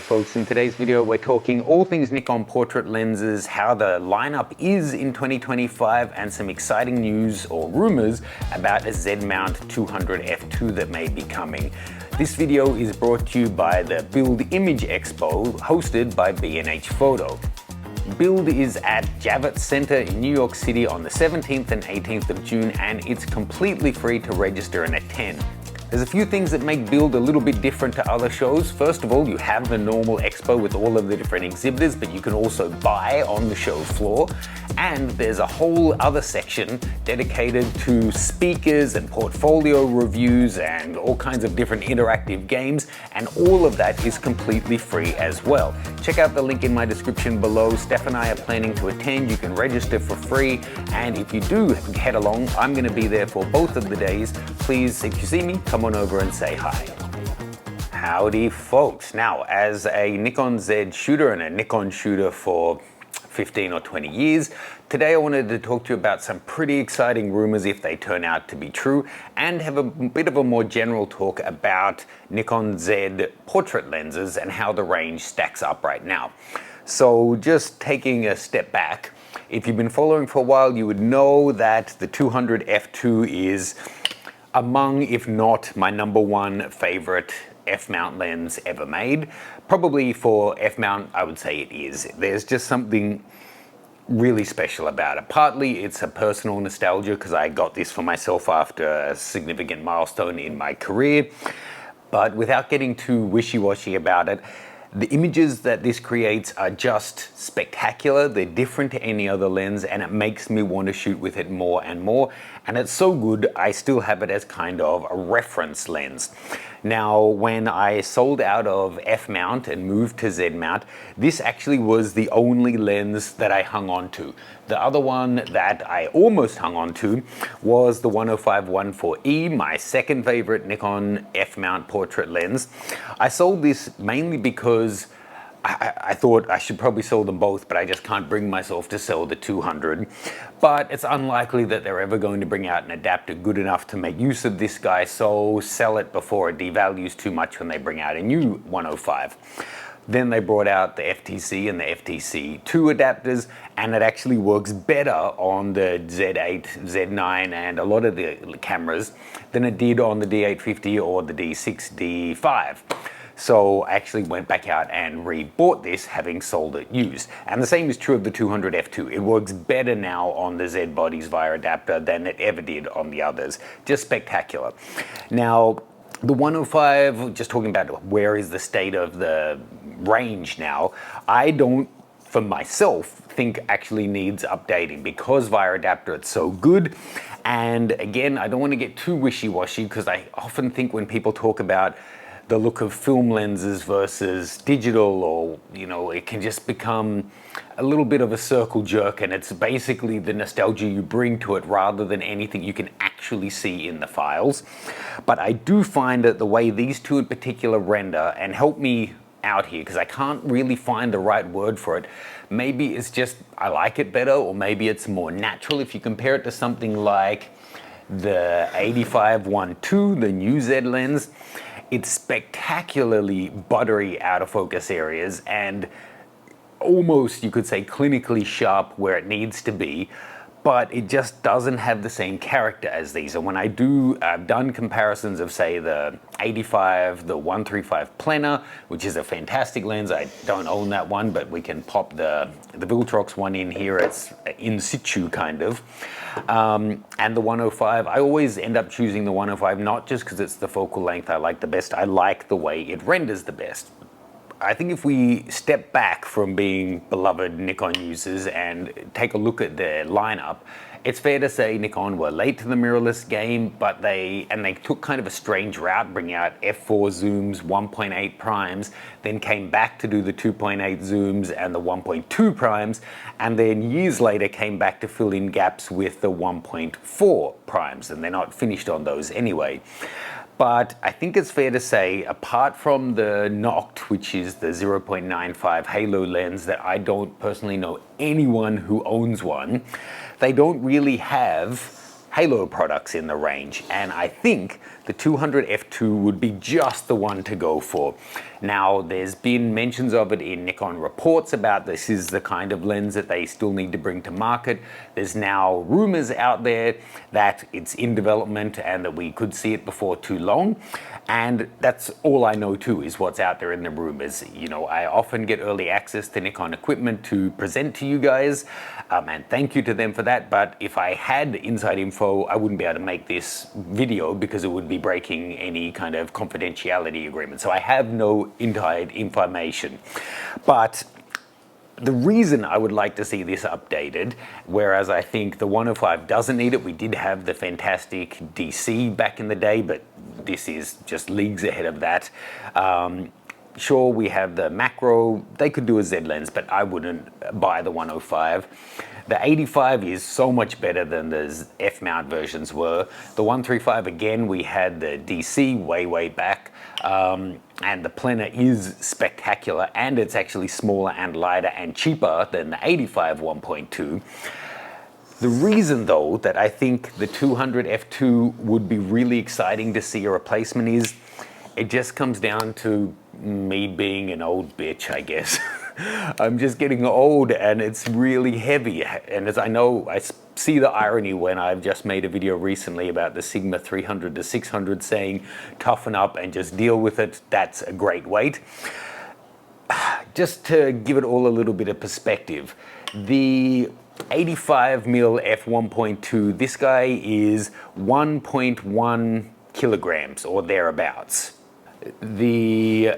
folks, in today's video we're talking all things Nikon portrait lenses, how the lineup is in 2025, and some exciting news or rumors about a Z-mount 200 f2 that may be coming. This video is brought to you by the Build Image Expo, hosted by B&H Photo. Build is at Javits Center in New York City on the 17th and 18th of June, and it's completely free to register and attend. There's a few things that make Build a little bit different to other shows. First of all, you have the normal expo with all of the different exhibitors, but you can also buy on the show floor. And there's a whole other section dedicated to speakers and portfolio reviews and all kinds of different interactive games. And all of that is completely free as well. Check out the link in my description below. Steph and I are planning to attend. You can register for free. And if you do head along, I'm going to be there for both of the days. Please, if you see me, come on over and say hi. Howdy folks. Now, as a Nikon Z shooter and a Nikon shooter for 15 or 20 years, today I wanted to talk to you about some pretty exciting rumors if they turn out to be true, and have a bit of a more general talk about Nikon Z portrait lenses and how the range stacks up right now. So just taking a step back, if you've been following for a while, you would know that the 200 f2 is among, if not my #1 favorite f-mount lens ever made. Probably for f-mount, I would say it is. There's just something really special about it. Partly it's a personal nostalgia because I got this for myself after a significant milestone in my career. But without getting too wishy-washy about it, the images that this creates are just spectacular. They're different to any other lens, and it makes me want to shoot with it more and more. And it's so good, I still have it as kind of a reference lens. Now, when I sold out of f-mount and moved to z-mount, this actually was the only lens that I hung on to. The other one that I almost hung on to was the 105-1.4e, my second favorite Nikon f-mount portrait lens. I sold this mainly because I thought I should probably sell them both, but I just can't bring myself to sell the 200. But it's unlikely that they're ever going to bring out an adapter good enough to make use of this guy, so sell it before it devalues too much when they bring out a new 105. Then they brought out the FTC and the FTC2 adapters, and it actually works better on the Z8, Z9 and a lot of the cameras than it did on the D850 or the D6, D5. So I actually went back out and re-bought this, having sold it used. And the same is true of the 200 f2. It works better now on the Z bodies via adapter than it ever did on the others. Just spectacular. Now, the 105, just talking about where is the state of the range now, I don't, for myself, think actually needs updating because via adapter it's so good. And again, I don't want to get too wishy-washy because I often think when people talk about the look of film lenses versus digital, or it can just become a little bit of a circle jerk, and it's basically the nostalgia you bring to it rather than anything you can actually see in the files. But I do find that the way these two in particular render, and help me out here because I can't really find the right word for it, maybe it's just I like it better, or maybe it's more natural. If you compare it to something like the 85-1.2, the new Z lens, it's spectacularly buttery out of focus areas and almost, you could say, clinically sharp where it needs to be, but it just doesn't have the same character as these. And when I've done comparisons of, say, the 85, the 135 Plena, which is a fantastic lens. I don't own that one, but we can pop the Viltrox one in here. It's in situ kind of. And the 105, I always end up choosing the 105, not just because it's the focal length I like the best, I like the way it renders the best. I think if we step back from being beloved Nikon users and take a look at their lineup, it's fair to say Nikon were late to the mirrorless game, but they took kind of a strange route, bringing out f4 zooms, 1.8 primes, then came back to do the 2.8 zooms and the 1.2 primes, and then years later came back to fill in gaps with the 1.4 primes, and they're not finished on those anyway. But I think it's fair to say, apart from the Noct, which is the 0.95 halo lens that I don't personally know anyone who owns one, they don't really have halo products in the range. And I think the 200 f2 would be just the one to go for. Now, there's been mentions of it in Nikon reports about this is the kind of lens that they still need to bring to market. There's now rumors out there that it's in development and that we could see it before too long. And that's all I know too, is what's out there in the rumors. You know, I often get early access to Nikon equipment to present to you guys, and thank you to them for that. But if I had inside info, I wouldn't be able to make this video because it would be breaking any kind of confidentiality agreement. So I have no inside information. But the reason I would like to see this updated, whereas I think the 105 doesn't need it, we did have the fantastic DC back in the day, but this is just leagues ahead of that. Sure, we have the macro, they could do a Z lens, but I wouldn't buy the 105. The 85 is so much better than the F-mount versions were. The 135, again, we had the DC way back, and the Plena is spectacular, and it's actually smaller and lighter and cheaper than the 85 1.2. The reason, though, that I think the 200 f2 would be really exciting to see a replacement is it just comes down to me being an old bitch, I guess. I'm just getting old and it's really heavy. And as I know, I see the irony when I've just made a video recently about the Sigma 300 to 600 saying, toughen up and just deal with it. That's a great weight. Just to give it all a little bit of perspective, the 85mm f1.2, this guy is 1.1 kilograms or thereabouts. The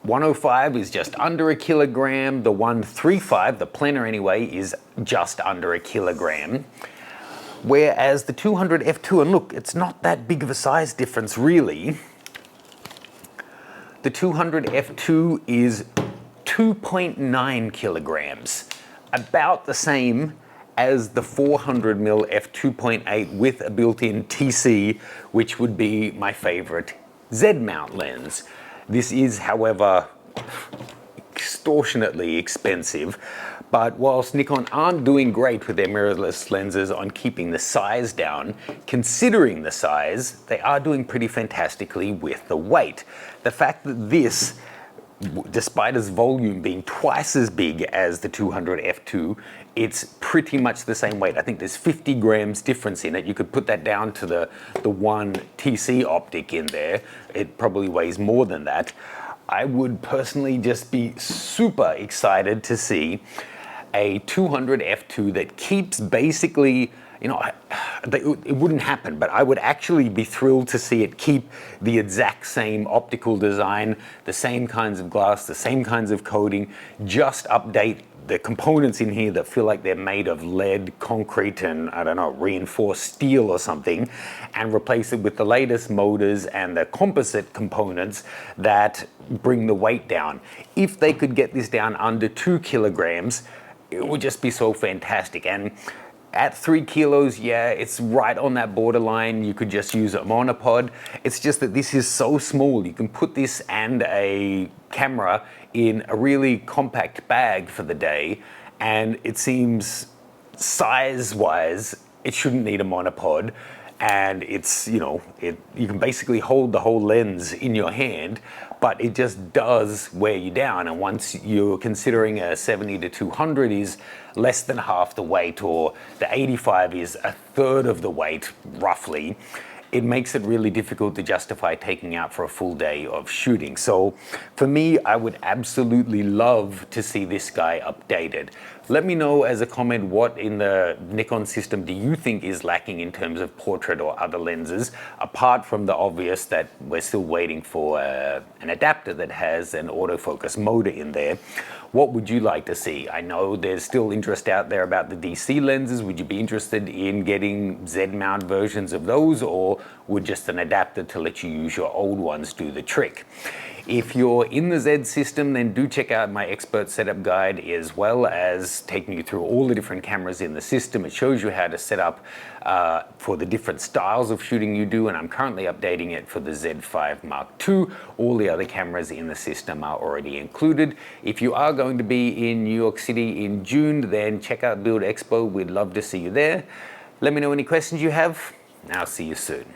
105 is just under a kilogram. The 135, the Plena anyway, is just under a kilogram. Whereas the 200 f2, and look, it's not that big of a size difference really. The 200 f2 is 2.9 kilograms, about the same as the 400mm f2.8 with a built-in TC, which would be my favorite Z-mount lens. This is, however, extortionately expensive, but whilst Nikon aren't doing great with their mirrorless lenses on keeping the size down, considering the size, they are doing pretty fantastically with the weight. The fact that this, despite its volume being twice as big as the 200 f2, it's pretty much the same weight. I think there's 50 grams difference in it. You could put that down to the one TC optic in there. It probably weighs more than that. I would personally just be super excited to see a 200 f2 that keeps basically, you know, it wouldn't happen, but I would actually be thrilled to see it keep the exact same optical design, the same kinds of glass, the same kinds of coating, just update the components in here that feel like they're made of lead, concrete, and I don't know, reinforced steel or something, and replace it with the latest motors and the composite components that bring the weight down. If they could get this down under 2 kilograms, it would just be so fantastic. And at 3 kilos, yeah, it's right on that borderline. You could just use a monopod. It's just that this is so small. You can put this and a camera in a really compact bag for the day, and it seems size-wise, it shouldn't need a monopod. And it's, you know, you can basically hold the whole lens in your hand, but it just does wear you down. And once you're considering a 70 to 200 is less than half the weight, or the 85 is a third of the weight, roughly, it makes it really difficult to justify taking out for a full day of shooting. So for me, I would absolutely love to see this guy updated. Let me know as a comment what in the Nikon system do you think is lacking in terms of portrait or other lenses, apart from the obvious that we're still waiting for an adapter that has an autofocus motor in there. What would you like to see? I know there's still interest out there about the DC lenses. Would you be interested in getting Z-mount versions of those, or would just an adapter to let you use your old ones do the trick? If you're in the Z system, then do check out my expert setup guide, as well as taking you through all the different cameras in the system. It shows you how to set up for the different styles of shooting you do, and I'm currently updating it for the Z5 Mark II. All the other cameras in the system are already included. If you are going to be in New York City in June, then check out Build Expo. We'd love to see you there. Let me know any questions you have, and I'll see you soon.